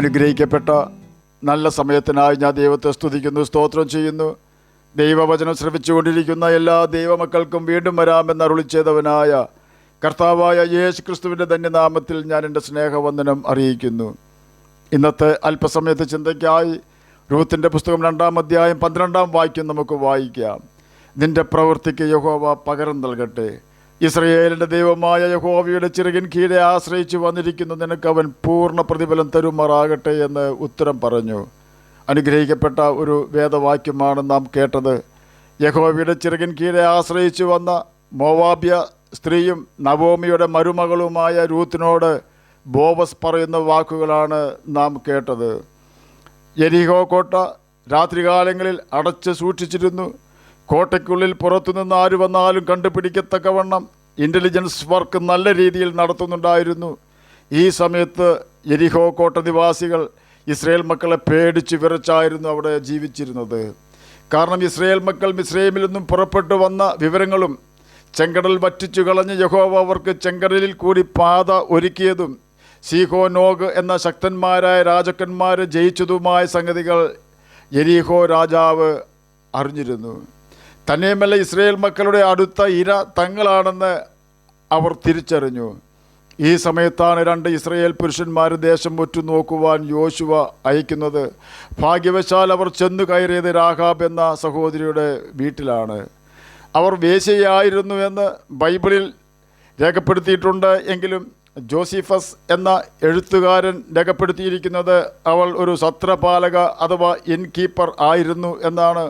അനുഗ്രഹിക്കപ്പെട്ട നല്ല സമയത്തിനായി ഞാൻ ദൈവത്തെ സ്തുതിക്കുന്നു, സ്തോത്രം ചെയ്യുന്നു. ദൈവവചനം ശ്രവിച്ചുകൊണ്ടിരിക്കുന്ന എല്ലാ ദൈവമക്കൾക്കും വീണ്ടും വരാമെന്ന് അരുളിച്ചെയ്തവനായ കർത്താവായ യേശു ക്രിസ്തുവിൻ്റെ ധന്യനാമത്തിൽ ഞാൻ എൻ്റെ സ്നേഹവന്ദനം അറിയിക്കുന്നു. ഇന്നത്തെ അല്പസമയത്തെ ചിന്തയ്ക്കായി രൂത്തിൻ്റെ പുസ്തകം 2-ാം അധ്യായം 12-ാം വാക്യം നമുക്ക് വായിക്കാം. നിന്റെ പ്രവൃത്തിക്ക് യഹോവ പകരം നൽകട്ടെ. ഇസ്രയേലിൻ്റെ ദൈവമായ യഹോവയുടെ ചിറകിൻ കീഴെ ആശ്രയിച്ചു വന്നിരിക്കുന്ന നിനക്ക് അവൻ പൂർണ്ണ പ്രതിഫലം തരുമാറാകട്ടെ എന്ന് ഉത്തരം പറഞ്ഞു. അനുഗ്രഹിക്കപ്പെട്ട ഒരു വേദവാക്യമാണ് നാം കേട്ടത്. യഹോവയുടെ ചിറകിൻ കീഴെ ആശ്രയിച്ചു വന്ന മോവാബ്യ സ്ത്രീയും നവോമിയുടെ മരുമകളുമായ രൂത്തിനോട് ബോവസ് പറയുന്ന വാക്കുകളാണ് നാം കേട്ടത്. യെരിഹോ കോട്ട രാത്രികാലങ്ങളിൽ അടച്ച് സൂക്ഷിച്ചിരുന്നു. കോട്ടയ്ക്കുള്ളിൽ പുറത്തുനിന്ന് ആര് വന്നാലും കണ്ടുപിടിക്കത്തക്കവണ്ണം ഇൻ്റലിജൻസ് വർക്ക് നല്ല രീതിയിൽ നടത്തുന്നുണ്ടായിരുന്നു. ഈ സമയത്ത് യെരിഹോ കോട്ട നിവാസികൾ ഇസ്രയേൽ മക്കളെ പേടിച്ച് വിറച്ചായിരുന്നു അവിടെ ജീവിച്ചിരുന്നത്. കാരണം ഇസ്രയേൽ മക്കൾ മിസ്രൈമിൽ നിന്നും പുറപ്പെട്ടു വന്ന വിവരങ്ങളും ചെങ്കടൽ വറ്റിച്ചു കളഞ്ഞ് യഹോവ അവർക്ക് ചെങ്കടലിൽ കൂടി പാത ഒരുക്കിയതും സീഹോൻ ഓഗ് എന്ന ശക്തന്മാരായ രാജാക്കന്മാരെ ജയിച്ചതുമായ സംഗതികൾ യെരിഹോ രാജാവ് അറിഞ്ഞിരുന്നു. തന്നെയുമല്ല, ഇസ്രയേൽ മക്കളുടെ അടുത്ത ഇര തങ്ങളാണെന്ന് അവർ തിരിച്ചറിഞ്ഞു. ഈ സമയത്താണ് 2 ഇസ്രയേൽ പുരുഷന്മാർ ദേശം ഒറ്റുനോക്കുവാൻ യോശുവ അയക്കുന്നത്. ഭാഗ്യവശാൽ അവർ ചെന്നു കയറിയത് രാഹാബ് എന്ന സഹോദരിയുടെ വീട്ടിലാണ്. അവർ വേശ്യയായിരുന്നു എന്ന് ബൈബിളിൽ രേഖപ്പെടുത്തിയിട്ടുണ്ട്. എങ്കിലും ജോസിഫസ് എന്ന എഴുത്തുകാരൻ രേഖപ്പെടുത്തിയിരിക്കുന്നത് അവൾ ഒരു സത്രപാലക അഥവാ ഇൻകീപ്പർ ആയിരുന്നു എന്നാണ്.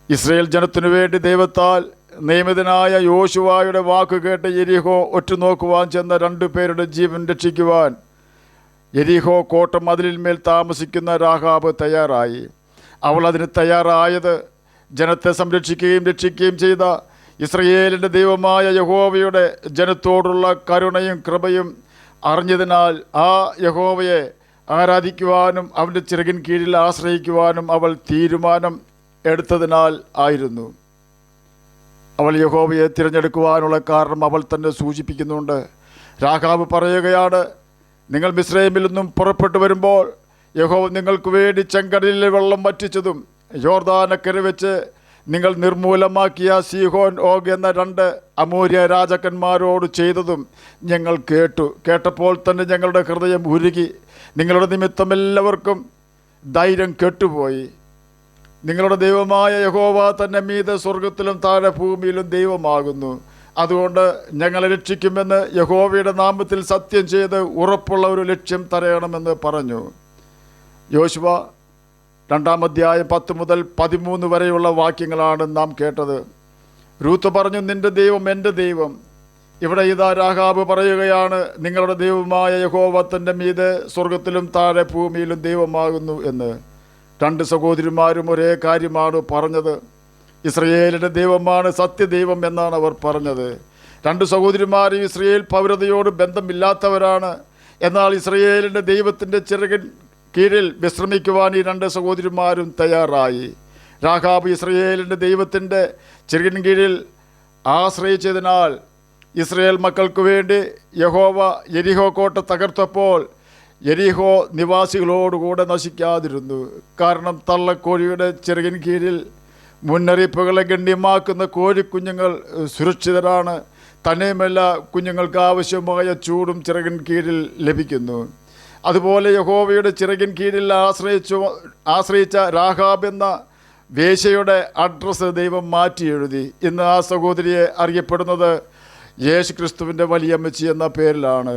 ഇസ്രയേൽ ജനത്തിനു വേണ്ടി ദൈവത്താൽ നിയമിതനായ യോശുവയുടെ വാക്ക് കേട്ട് യെരിഹോ ഒറ്റുനോക്കുവാൻ ചെന്ന 2 പേരുടെ ജീവൻ രക്ഷിക്കുവാൻ യെരിഹോ കോട്ട മതിലിന്മേൽ താമസിക്കുന്ന രാഹാബ് തയ്യാറായി. അവൾ അതിന് തയ്യാറായത് ജനത്തെ സംരക്ഷിക്കുകയും രക്ഷിക്കുകയും ചെയ്ത ഇസ്രയേലിൻ്റെ ദൈവമായ യഹോവയുടെ ജനത്തോടുള്ള കരുണയും കൃപയും അറിഞ്ഞതിനാൽ ആ യഹോവയെ ആരാധിക്കുവാനും അവൻ്റെ ചിറകിൻ കീഴിൽ ആശ്രയിക്കുവാനും അവൾ തീരുമാനം എടുത്തതിനാൽ ആയിരുന്നു. അവൾ യഹോവയെ തിരഞ്ഞെടുക്കുവാനുള്ള കാരണം അവൾ തന്നെ സൂചിപ്പിക്കുന്നുണ്ട്. രാഹാബ് പറയുകയാണ്, നിങ്ങൾ മിസ്രൈമിൽ നിന്നും പുറപ്പെട്ടു വരുമ്പോൾ യഹോവ നിങ്ങൾക്ക് വേണ്ടി ചെങ്കടലിലെ വെള്ളം വറ്റിച്ചതും യോർദാനക്കരെ വെച്ച് നിങ്ങൾ നിർമൂലമാക്കിയ സീഹോൻ ഓഗ് എന്ന 2 അമോര്യ രാജാക്കന്മാരോട് ചെയ്തതും ഞങ്ങൾ കേട്ടപ്പോൾ തന്നെ ഞങ്ങളുടെ ഹൃദയം ഉരുകി. നിങ്ങളുടെ നിമിത്തം എല്ലാവർക്കും ധൈര്യം കെട്ടുപോയി. നിങ്ങളുടെ ദൈവമായ യഹോവ തന്നെ മീതെ സ്വർഗത്തിലും താഴെ ഭൂമിയിലും ദൈവമാകുന്നു. അതുകൊണ്ട് ഞങ്ങളെ രക്ഷിക്കുമെന്ന് യഹോവയുടെ നാമത്തിൽ സത്യം ചെയ്ത് ഉറപ്പുള്ള ഒരു ലക്ഷ്യം തരയണമെന്ന് പറഞ്ഞു. യോശുവ 2-ാം അധ്യായം 10 മുതൽ 13 വരെയുള്ള വാക്യങ്ങളാണ് നാം കേട്ടത്. രൂത്ത് പറഞ്ഞു, നിന്റെ ദൈവം എൻ്റെ ദൈവം. ഇവിടെ ഇതാ രാഹാബ് പറയുകയാണ്, നിങ്ങളുടെ ദൈവമായ യഹോവ തൻ്റെ മീതെ സ്വർഗത്തിലും താഴെ ഭൂമിയിലും ദൈവമാകുന്നു എന്ന്. 2 സഹോദരിമാരും ഒരേ കാര്യമാണ് പറഞ്ഞത്. ഇസ്രയേലിൻ്റെ ദൈവമാണ് സത്യദൈവം എന്നാണ് അവർ പറഞ്ഞത്. 2 സഹോദരിമാരും ഇസ്രയേൽ പൗരതയോട് ബന്ധമില്ലാത്തവരാണ്. എന്നാൽ ഇസ്രയേലിൻ്റെ ദൈവത്തിൻ്റെ ചിറകിൻ കീഴിൽ വിശ്രമിക്കുവാൻ ഈ 2 സഹോദരിമാരും തയ്യാറായി. രാഹാബ് ഇസ്രയേലിൻ്റെ ദൈവത്തിൻ്റെ ചിറകിൻ കീഴിൽ ആശ്രയിച്ചതിനാൽ ഇസ്രയേൽ മക്കൾക്ക് വേണ്ടി യഹോവ യെരിഹോ കോട്ട തകർത്തപ്പോൾ യെരിഹോ നിവാസികളോടുകൂടെ നശിക്കാതിരുന്നു. കാരണം തള്ളക്കോഴിയുടെ ചിറകിൻ കീഴിൽ മുന്നറിയിപ്പുകളെ ഗണ്യമാക്കുന്ന കോഴിക്കുഞ്ഞുങ്ങൾ സുരക്ഷിതരാണ്. തന്നെയുമല്ല, കുഞ്ഞുങ്ങൾക്ക് ആവശ്യമായ ചൂടും ചിറകിൻ കീഴിൽ ലഭിക്കുന്നു. അതുപോലെ യഹോവയുടെ ചിറകിൻ കീഴിൽ ആശ്രയിച്ച രാഹാബ് എന്ന വേശ്യയുടെ അഡ്രസ്സ് ദൈവം മാറ്റി എഴുതി. ഇന്ന് ആ സഹോദരിയെ അറിയപ്പെടുന്നത് യേശു ക്രിസ്തുവിൻ്റെ വലിയമ്മച്ചി എന്ന പേരിലാണ്.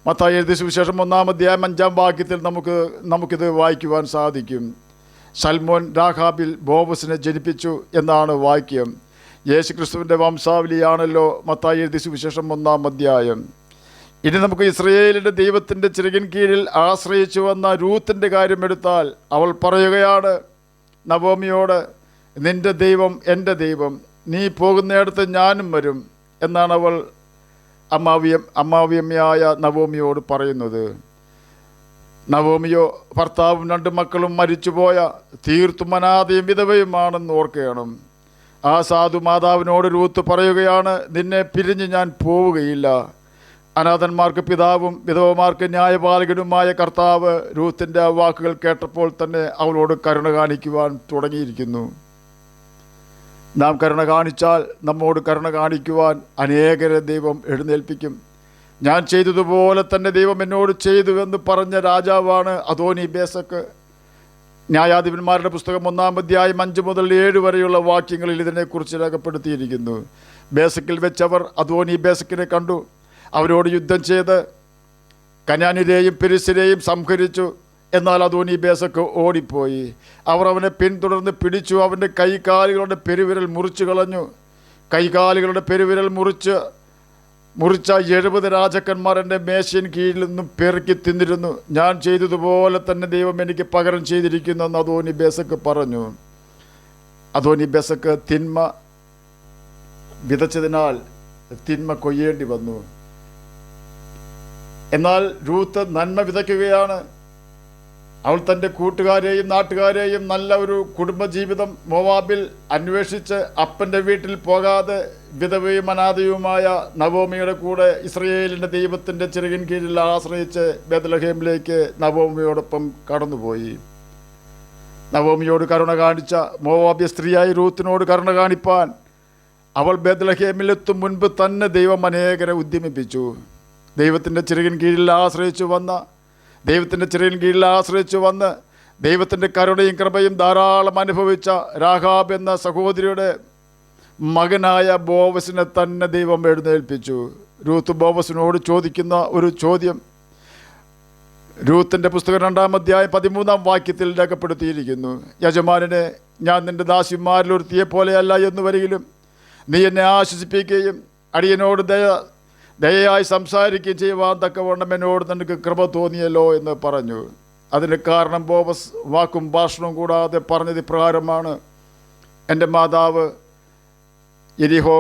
മത്തായി എഴുതിയ സുവിശേഷം 1-ാം അധ്യായം 5-ാം വാക്യത്തിൽ നമുക്കിത് വായിക്കുവാൻ സാധിക്കും. സൽമോൻ രാഹാബിൽ ബോവസിനെ ജനിപ്പിച്ചു എന്നാണ് വാക്യം. യേശു ക്രിസ്തുവിൻ്റെ വംശാവലിയാണല്ലോ മത്തായി എഴുതിയ സുവിശേഷം 1-ാം അധ്യായം. ഇനി നമുക്ക് ഇസ്രയേലിൻ്റെ ദൈവത്തിൻ്റെ ചിറകിൻ കീഴിൽ ആശ്രയിച്ചു വന്ന രൂത്തിൻ്റെ കാര്യമെടുത്താൽ അവൾ പറയുകയാണ് നവോമിയോട്, നിന്റെ ദൈവം എൻ്റെ ദൈവം, നീ പോകുന്നിടത്ത് ഞാനും വരും എന്നാണ് അവൾ അമ്മാവിയമ്മയായ നവോമിയോട് പറയുന്നത്. നവോമിയോ ഭർത്താവും 2 മക്കളും മരിച്ചുപോയ തീർത്തും അനാഥയും വിധവയുമാണെന്ന് ഓർക്കണം. ആ സാധു മാതാവിനോട് രൂത്ത് പറയുകയാണ്, നിന്നെ പിരിഞ്ഞ് ഞാൻ പോവുകയില്ല. അനാഥന്മാർക്ക് പിതാവും വിധവമാർക്ക് ന്യായപാലകനുമായ കർത്താവ് രൂത്തിൻ്റെ ആ വാക്കുകൾ കേട്ടപ്പോൾ തന്നെ അവളോട് കരുണ കാണിക്കുവാൻ തുടങ്ങിയിരിക്കുന്നു. നാം കരുണ കാണിച്ചാൽ നമ്മോട് കരുണ കാണിക്കുവാൻ അനേകരെ ദൈവം എഴുന്നേൽപ്പിക്കും. ഞാൻ ചെയ്തതുപോലെ തന്നെ ദൈവം എന്നോട് ചെയ്തുവെന്ന് പറഞ്ഞ രാജാവാണ് അദോനി ബേസക്ക്. ന്യായാധിപന്മാരുടെ പുസ്തകം 1-ാം അധ്യായം 5 മുതൽ 7 വരെയുള്ള വാക്യങ്ങളിൽ ഇതിനെക്കുറിച്ച് രേഖപ്പെടുത്തിയിരിക്കുന്നു. ബേസക്കിൽ വെച്ചവർ അദോനി ബേസക്കിനെ കണ്ടു. അവരോട് യുദ്ധം ചെയ്ത് കനാന്യരെയും പെരിസ്യരെയും സംഹരിച്ചു. എന്നാൽ അദോനി ബേസക്ക് ഓടിപ്പോയി. അവർ അവനെ പിന്തുടർന്ന് പിടിച്ചു. അവൻ്റെ കൈകാലുകളുടെ പെരുവിരൽ മുറിച്ചു കളഞ്ഞു. കൈകാലുകളുടെ പെരുവിരൽ മുറിച്ച 70 രാജാക്കന്മാർ എൻ്റെ മേശയിൻ കീഴിൽ നിന്നും പെറുക്കി തിന്നിരുന്നു. ഞാൻ ചെയ്തതുപോലെ തന്നെ ദൈവം എനിക്ക് പകരം ചെയ്തിരിക്കുന്നെന്ന് അദോനി ബേസക്ക് പറഞ്ഞു. അദോനി ബേസക്ക് തിന്മ വിതച്ചതിനാൽ തിന്മ കൊയ്യേണ്ടി വന്നു. എന്നാൽ രൂത്ത് നന്മ വിതയ്ക്കുകയാണ്. അവൾ തൻ്റെ കൂട്ടുകാരെയും നാട്ടുകാരെയും നല്ല ഒരു കുടുംബജീവിതം മോവാബിൽ അന്വേഷിച്ച് അപ്പൻ്റെ വീട്ടിൽ പോകാതെ വിധവയും അനാഥയുമായ നവോമിയുടെ കൂടെ ഇസ്രയേലിൻ്റെ ദൈവത്തിൻ്റെ ചിറകിൻ കീഴിൽ ആശ്രയിച്ച് ബേത്ലഹേമിലേക്ക് നവോമിയോടൊപ്പം കടന്നുപോയി. നവോമിയോട് കരുണ കാണിച്ച മോവാബ്യ സ്ത്രീയായി രൂത്തിനോട് കരുണ കാണിപ്പാൻ അവൾ ബേത്ലഹേമിലെത്തും മുൻപ് തന്നെ ദൈവം അനേകരെ ഉദ്യമിപ്പിച്ചു. ദൈവത്തിൻ്റെ ചിറകിൻ കീഴിൽ ആശ്രയിച്ചു വന്ന് ദൈവത്തിൻ്റെ കരുണയും കൃപയും ധാരാളം അനുഭവിച്ച രാഹാബ് എന്ന സഹോദരിയുടെ മകനായ ബോവസിനെ തന്നെ ദൈവം എഴുന്നേൽപ്പിച്ചു. രൂത്ത് ബോവസിനോട് ചോദിക്കുന്ന ഒരു ചോദ്യം രൂത്തിൻ്റെ പുസ്തകം 2-ാം അധ്യായം 13-ാം വാക്യത്തിൽ രേഖപ്പെടുത്തിയിരിക്കുന്നു. യജമാനനെ, ഞാൻ നിൻ്റെ ദാസിമാരിലൊരുത്തിയെ പോലെയല്ല എന്ന് വരികിലും നീ എന്നെ ആശ്വസിപ്പിക്കുകയും അടിയനോട് ദയയായി സംസാരിക്കുകയും ചെയ്യുവാൻ തക്കവണ്ണം എന്നോട് നിനക്ക് കൃപ തോന്നിയല്ലോ എന്ന് പറഞ്ഞു. അതിന് കാരണം ബോവസ് വാക്കും ഭാഷണവും കൂടാതെ പറഞ്ഞത് ഇപ്രകാരമാണ്: എൻ്റെ മാതാവ് യെരിഹോ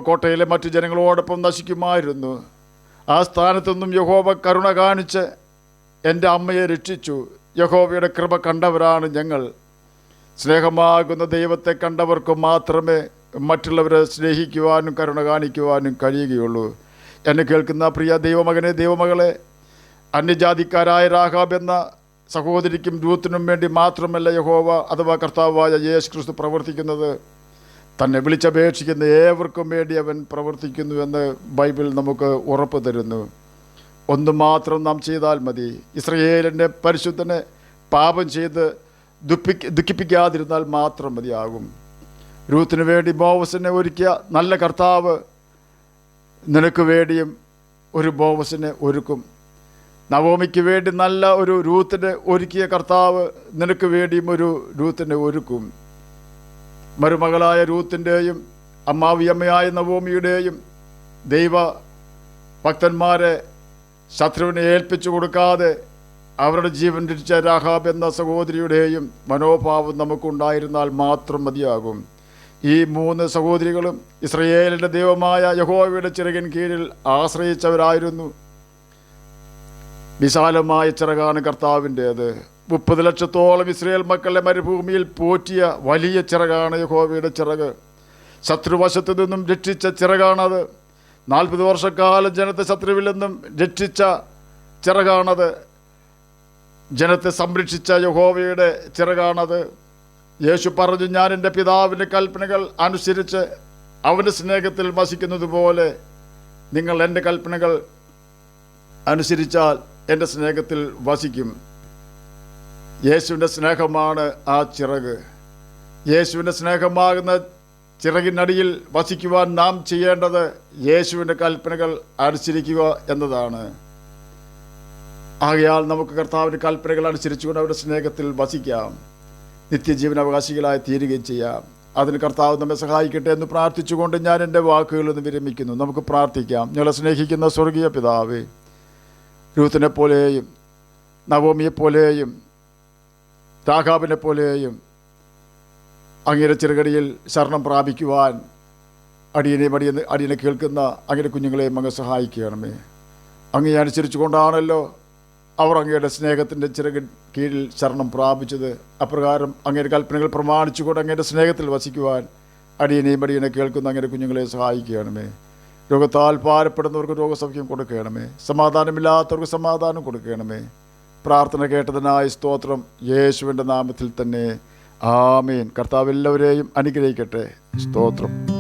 കോട്ടയിലെ മറ്റു ജനങ്ങളോടൊപ്പം നശിക്കുമായിരുന്നു. ആ സ്ഥാനത്തു നിന്നും യഹോവ കരുണ കാണിച്ച് എൻ്റെ അമ്മയെ രക്ഷിച്ചു. യഹോവയുടെ കൃപ കണ്ടവരാണ് ഞങ്ങൾ. സ്നേഹമാകുന്ന ദൈവത്തെ കണ്ടവർക്ക് മാത്രമേ മറ്റുള്ളവരെ സ്നേഹിക്കുവാനും കരുണ കാണിക്കുവാനും കഴിയുകയുള്ളൂ. എന്നെ കേൾക്കുന്ന പ്രിയ ദൈവമകനെ, ദൈവമകളെ, അന്യജാതിക്കാരായ രാഹാബ് എന്ന സഹോദരിക്കും രൂത്തിനും വേണ്ടി മാത്രമല്ല യഹോവ അഥവാ കർത്താവായ യേശു ക്രിസ്തു പ്രവർത്തിക്കുന്നത്. തന്നെ വിളിച്ചപേക്ഷിക്കുന്ന ഏവർക്കും വേണ്ടി അവൻ പ്രവർത്തിക്കുന്നുവെന്ന് ബൈബിൾ നമുക്ക് ഉറപ്പ് തരുന്നു. ഒന്ന് മാത്രം നാം ചെയ്താൽ മതി. ഇസ്രയേലിൻ്റെ പരിശുദ്ധനെ പാപം ചെയ്ത് ദുഃഖിപ്പിക്കാതിരുന്നാൽ മാത്രം മതിയാകും. രൂത്തിന് വേണ്ടി ബോവസിനെ ഒരുക്കിയ നല്ല കർത്താവ് നിനക്ക് വേണ്ടിയും ഒരു ബോവസിനെ ഒരുക്കും. നവോമിക്ക് വേണ്ടി നല്ല ഒരു രൂത്തിനെ ഒരുക്കിയ കർത്താവ് നിനക്ക് വേണ്ടിയും ഒരു രൂത്തിനെ ഒരുക്കും. മരുമകളായ രൂത്തിൻ്റെയും അമ്മാവിയമ്മയായ നവോമിയുടെയും ദൈവ ഭക്തന്മാരെ ശത്രുവിനെ ഏൽപ്പിച്ചു കൊടുക്കാതെ അവരുടെ ജീവൻ രക്ഷിച്ച രാഹാബ് എന്ന സഹോദരിയുടെയും മനോഭാവം നമുക്കുണ്ടായിരുന്നാൽ മാത്രം മതിയാകും. ഈ 3 സഹോദരികളും ഇസ്രയേലിൻ്റെ ദൈവമായ യഹോവയുടെ ചിറകിൻ കീഴിൽ ആശ്രയിച്ചവരായിരുന്നു. വിശാലമായ ചിറകാണ് കർത്താവിൻ്റേത്. 30 ലക്ഷത്തോളം ഇസ്രയേൽ മക്കളെ മരുഭൂമിയിൽ പോറ്റിയ വലിയ ചിറകാണ് യഹോവയുടെ ചിറക്. ശത്രുവശത്തു നിന്നും രക്ഷിച്ച ചിറകാണത്. 40 വർഷക്കാലം ജനത്തെ ശത്രുവിൽ നിന്നും രക്ഷിച്ച ചിറകാണത്. ജനത്തെ സംരക്ഷിച്ച യഹോവയുടെ ചിറകാണത്. യേശു പറഞ്ഞു, ഞാൻ എൻ്റെ പിതാവിൻ്റെ കൽപ്പനകൾ അനുസരിച്ച് അവൻ്റെ സ്നേഹത്തിൽ വസിക്കുന്നത് പോലെ നിങ്ങൾ എൻ്റെ കൽപ്പനകൾ അനുസരിച്ചാൽ എൻ്റെ സ്നേഹത്തിൽ വസിക്കും. യേശുവിൻ്റെ സ്നേഹമാണ് ആ ചിറക്. യേശുവിൻ്റെ സ്നേഹമാകുന്ന ചിറകിനടിയിൽ വസിക്കുവാൻ നാം ചെയ്യേണ്ടത് യേശുവിൻ്റെ കൽപ്പനകൾ അനുസരിക്കുക എന്നതാണ്. ആകയാൽ നമുക്ക് കർത്താവിൻ്റെ കൽപ്പനകൾ അനുസരിച്ചുകൊണ്ട് അവരുടെ സ്നേഹത്തിൽ വസിക്കാം, നിത്യജീവനാവകാശികളായി തീരുകയും ചെയ്യാം. അതിന് കർത്താവ് നമ്മെ സഹായിക്കട്ടെ എന്ന് പ്രാർത്ഥിച്ചുകൊണ്ട് ഞാൻ എൻ്റെ വാക്കുകളിൽ നിന്ന് വിരമിക്കുന്നു. നമുക്ക് പ്രാർത്ഥിക്കാം. ഞങ്ങളെ സ്നേഹിക്കുന്ന സ്വർഗീയ പിതാവേ, രൂത്തിനെ പോലെയും നവോമിയെപ്പോലെയും രാഹാബിനെ പോലെയും അങ്ങയുടെ ചെറുകടിയിൽ ശരണം പ്രാപിക്കുവാൻ അടിയനെ കേൾക്കുന്ന അങ്ങയുടെ കുഞ്ഞുങ്ങളെയും അങ്ങ് സഹായിക്കണമേ. അങ്ങയെ അനുസരിച്ചു കൊണ്ടാണല്ലോ അവർ അങ്ങയുടെ സ്നേഹത്തിൻ്റെ ചിറകിൻ കീഴിൽ ശരണം പ്രാപിച്ചത്. അപ്രകാരം അങ്ങയുടെ കൽപ്പനകൾ പ്രമാണിച്ചുകൊണ്ട് അങ്ങയുടെ സ്നേഹത്തിൽ വസിക്കുവാൻ അടിയനെ കേൾക്കുന്ന അങ്ങയുടെ കുഞ്ഞുങ്ങളെ സഹായിക്കണമേ. രോഗത്താൽ ഭാരപ്പെടുന്നവർക്ക് രോഗസൗഖ്യം കൊടുക്കണമേ. സമാധാനമില്ലാത്തവർക്ക് സമാധാനം കൊടുക്കണമേ. പ്രാർത്ഥന കേട്ടതിനായി സ്തോത്രം. യേശുവിൻ്റെ നാമത്തിൽ തന്നെ ആമേൻ. കർത്താവ് എല്ലാവരെയും അനുഗ്രഹിക്കട്ടെ. സ്തോത്രം.